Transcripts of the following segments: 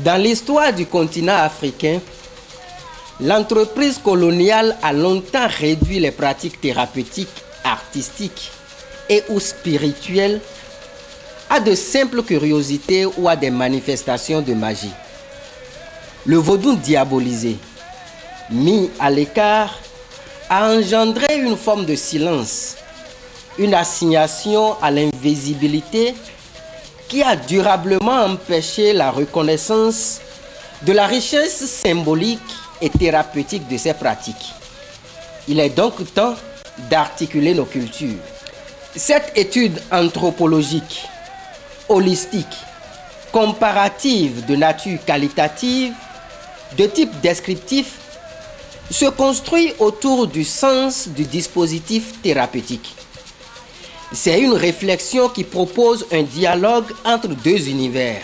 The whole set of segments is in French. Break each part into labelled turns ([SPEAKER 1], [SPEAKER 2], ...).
[SPEAKER 1] Dans l'histoire du continent africain, l'entreprise coloniale a longtemps réduit les pratiques thérapeutiques, artistiques et ou spirituelles à de simples curiosités ou à des manifestations de magie. Le vaudou diabolisé, mis à l'écart, a engendré une forme de silence, une assignation à l'invisibilité qui a durablement empêché la reconnaissance de la richesse symbolique et thérapeutique de ces pratiques. Il est donc temps d'articuler nos cultures. Cette étude anthropologique, holistique, comparative de nature qualitative, de type descriptif, se construit autour du sens du dispositif thérapeutique. C'est une réflexion qui propose un dialogue entre deux univers,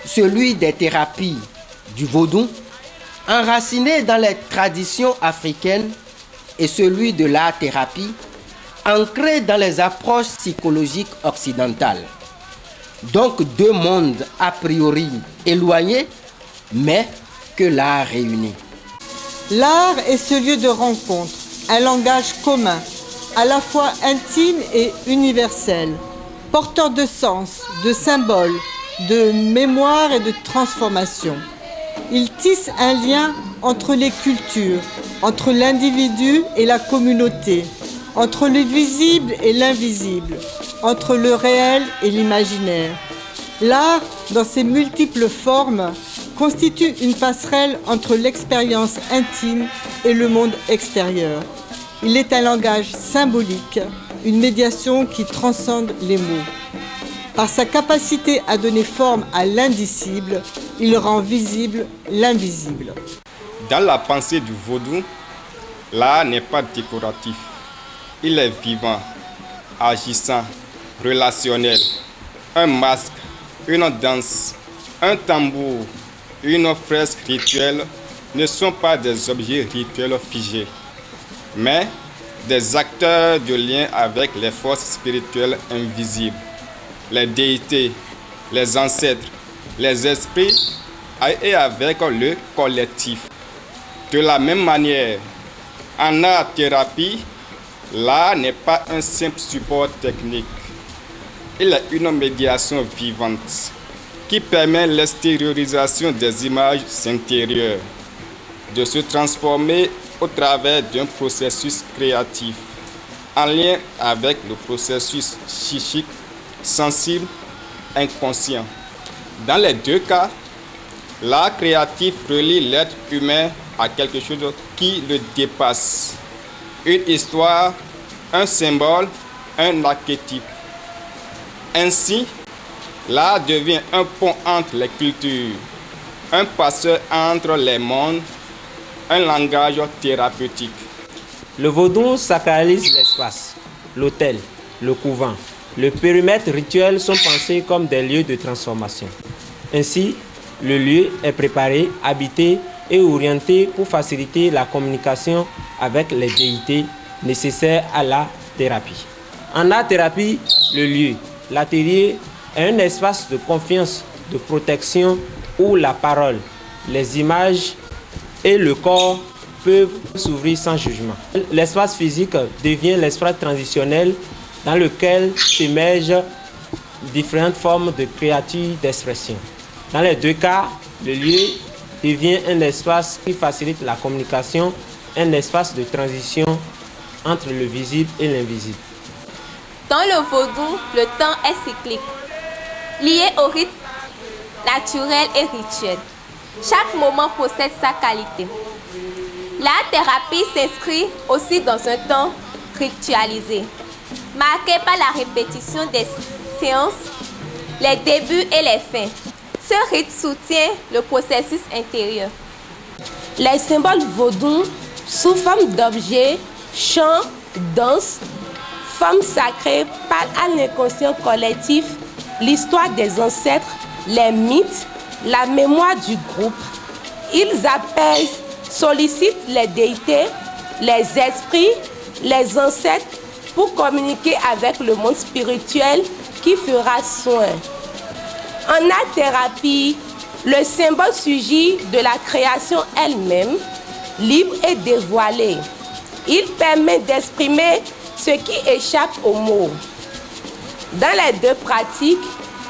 [SPEAKER 1] celui des thérapies du vaudou, enraciné dans les traditions africaines, et celui de l'art-thérapie, ancré dans les approches psychologiques occidentales. Donc deux mondes a priori éloignés, mais que l'art réunit.
[SPEAKER 2] L'art est ce lieu de rencontre, un langage commun, à la fois intime et universel, porteur de sens, de symboles, de mémoire et de transformation. Il tisse un lien entre les cultures, entre l'individu et la communauté, entre le visible et l'invisible, entre le réel et l'imaginaire. L'art, dans ses multiples formes, constitue une passerelle entre l'expérience intime et le monde extérieur. Il est un langage symbolique, une médiation qui transcende les mots. Par sa capacité à donner forme à l'indicible, il rend visible l'invisible.
[SPEAKER 3] Dans la pensée du vaudou, l'art n'est pas décoratif. Il est vivant, agissant, relationnel. Un masque, une danse, un tambour, une fresque rituelle ne sont pas des objets rituels figés, mais des acteurs de lien avec les forces spirituelles invisibles, les déités, les ancêtres, les esprits et avec le collectif. De la même manière, en art-thérapie, l'art n'est pas un simple support technique. Il est une médiation vivante qui permet l'extériorisation des images intérieures, de se transformer au travers d'un processus créatif, en lien avec le processus psychique, sensible, inconscient. Dans les deux cas, l'art créatif relie l'être humain à quelque chose qui le dépasse. Une histoire, un symbole, un archétype. Ainsi, l'art devient un pont entre les cultures, un passeur entre les mondes, un langage thérapeutique.
[SPEAKER 4] Le vaudou sacralise l'espace, l'autel, le couvent. Le périmètre rituel sont pensés comme des lieux de transformation. Ainsi, le lieu est préparé, habité et orienté pour faciliter la communication avec les déités nécessaires à la thérapie. En art-thérapie, le lieu, l'atelier est un espace de confiance, de protection où la parole, les images et le corps peuvent s'ouvrir sans jugement. L'espace physique devient l'espace transitionnel dans lequel s'émergent différentes formes de créatures d'expression. Dans les deux cas, le lieu devient un espace qui facilite la communication, un espace de transition entre le visible et l'invisible.
[SPEAKER 5] Dans le vaudou, le temps est cyclique, lié au rythme naturel et rituel. Chaque moment possède sa qualité. L'art-thérapie s'inscrit aussi dans un temps ritualisé, marqué par la répétition des séances, les débuts et les fins. Ce rythme soutient le processus intérieur.
[SPEAKER 6] Les symboles vaudous, sous forme d'objets, chants, danses, formes sacrées, parlent à l'inconscient collectif, l'histoire des ancêtres, les mythes, la mémoire du groupe. Ils apaisent, sollicitent les déités, les esprits, les ancêtres pour communiquer avec le monde spirituel qui fera soin. En art-thérapie, Le symbole surgit de la création elle-même, libre et dévoilée. Il permet d'exprimer ce qui échappe aux mots. Dans les deux pratiques,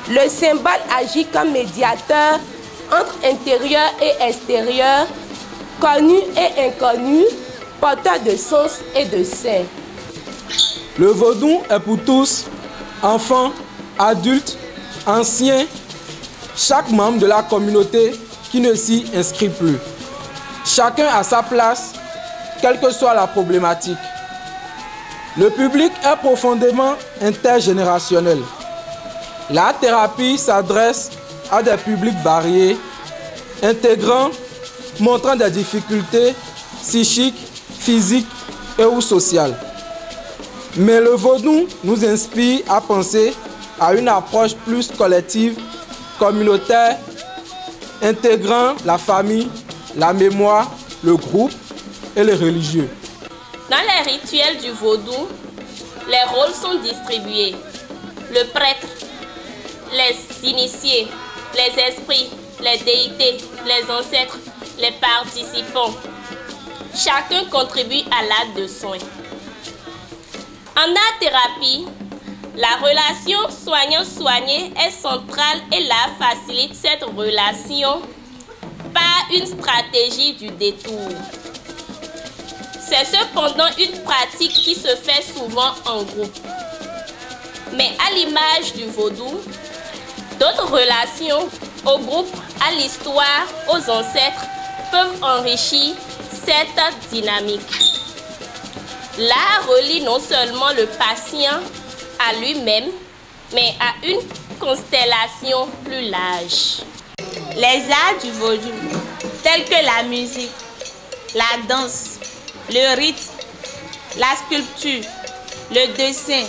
[SPEAKER 6] le symbole agit comme médiateur entre intérieur et extérieur, connu et inconnu, porteur de sens et de sein.
[SPEAKER 7] Le vaudou est pour tous, enfants, adultes, anciens, chaque membre de la communauté qui ne s'y inscrit plus. Chacun a sa place, quelle que soit la problématique. Le public est profondément intergénérationnel. La thérapie s'adresse à des publics variés, intégrant, montrant des difficultés psychiques, physiques et ou sociales. Mais le vaudou nous inspire à penser à une approche plus collective, communautaire, intégrant la famille, la mémoire, le groupe et les religieux.
[SPEAKER 5] Dans les rituels du vaudou, les rôles sont distribués. Le prêtre, les initiés, les esprits, les déités, les ancêtres, les participants. Chacun contribue à l'acte de soin. En art-thérapie, la relation soignant-soigné est centrale et l'art facilite cette relation par une stratégie du détour. C'est cependant une pratique qui se fait souvent en groupe. Mais à l'image du vaudou, d'autres relations au groupe, à l'histoire, aux ancêtres peuvent enrichir cette dynamique. L'art relie non seulement le patient à lui-même, mais à une constellation plus large.
[SPEAKER 8] Les arts du vaudou, tels que la musique, la danse, le rite, la sculpture, le dessin,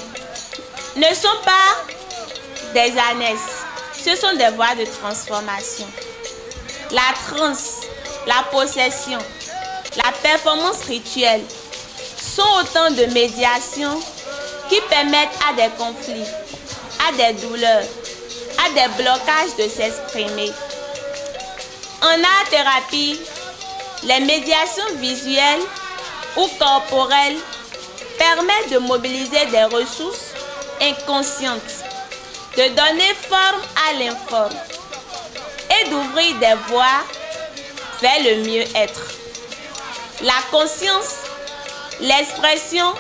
[SPEAKER 8] ne sont pas des ânesses, ce sont des voies de transformation. La transe, la possession, la performance rituelle sont autant de médiations qui permettent à des conflits, à des douleurs, à des blocages de s'exprimer. En art-thérapie, les médiations visuelles ou corporelles permettent de mobiliser des ressources inconscientes, de donner forme à l'informe et d'ouvrir des voies vers le mieux-être. La conscience, l'expression,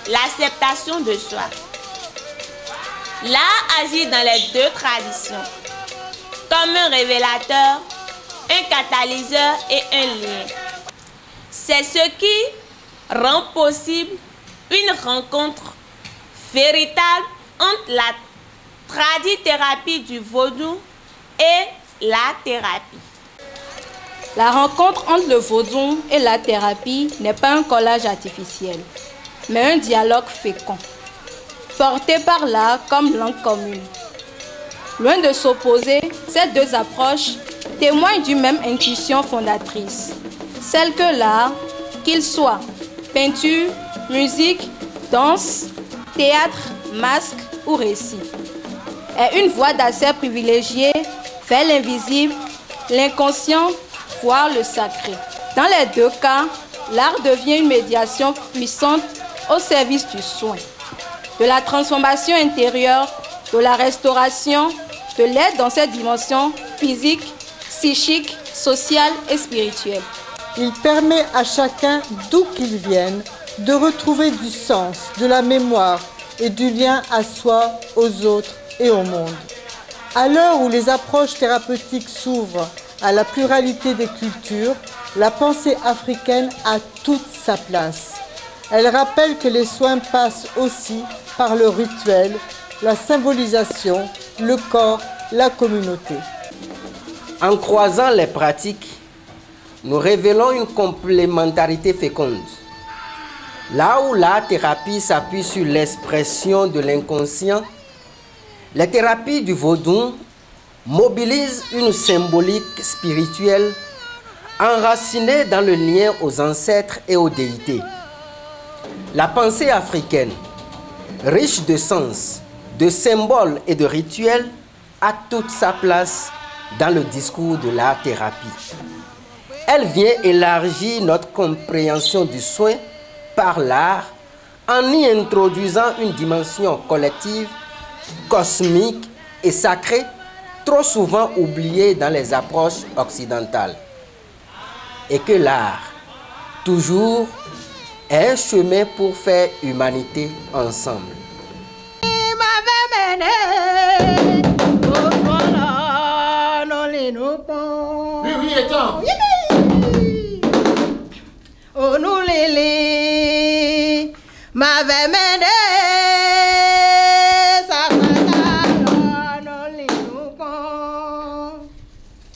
[SPEAKER 8] l'acceptation de soi. L'art agit dans les deux traditions, comme un révélateur, un catalyseur et un lien. C'est ce qui rend possible une rencontre véritable entre la tradithérapie du vaudou et la thérapie.
[SPEAKER 9] La rencontre entre le vaudou et la thérapie n'est pas un collage artificiel, mais un dialogue fécond, porté par l'art comme langue commune. Loin de s'opposer, ces deux approches témoignent d'une même intuition fondatrice, celle que l'art, qu'il soit peinture, musique, danse, théâtre, masque ou récit, est une voie d'accès privilégiée vers l'invisible, l'inconscient, voire le sacré. Dans les deux cas, l'art devient une médiation puissante au service du soin, de la transformation intérieure, de la restauration, de l'aide dans cette dimension physique, psychique, sociale et spirituelle.
[SPEAKER 2] Il permet à chacun, d'où qu'il vienne, de retrouver du sens, de la mémoire et du lien à soi, aux autres et au monde. À l'heure où les approches thérapeutiques s'ouvrent à la pluralité des cultures, la pensée africaine a toute sa place. Elle rappelle que les soins passent aussi par le rituel, la symbolisation, le corps, la communauté.
[SPEAKER 1] En croisant les pratiques, nous révélons une complémentarité féconde. Là où la thérapie s'appuie sur l'expression de l'inconscient, les thérapies du vaudou mobilisent une symbolique spirituelle enracinée dans le lien aux ancêtres et aux déités. La pensée africaine, riche de sens, de symboles et de rituels, a toute sa place dans le discours de l'art-thérapie. Elle vient élargir notre compréhension du soin par l'art en y introduisant une dimension collective, cosmique et sacrée, trop souvent oubliée dans les approches occidentales. Et que l'art, toujours, est un chemin pour faire humanité ensemble.
[SPEAKER 10] Oui, attends.
[SPEAKER 11] Oh, nous les m'avait mené.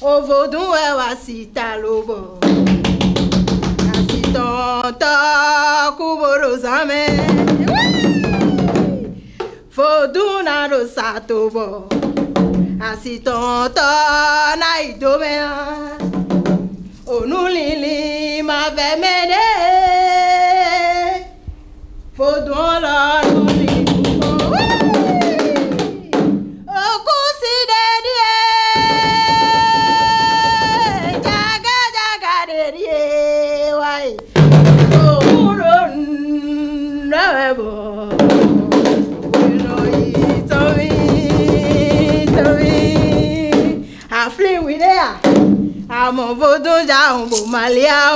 [SPEAKER 11] O vodou e wasita lobo Asitonta kuboro zame Vodou na do satobo Asitonta na idomea Onu lili ma vemede Vodou la no I'm a vodou ja umbo malia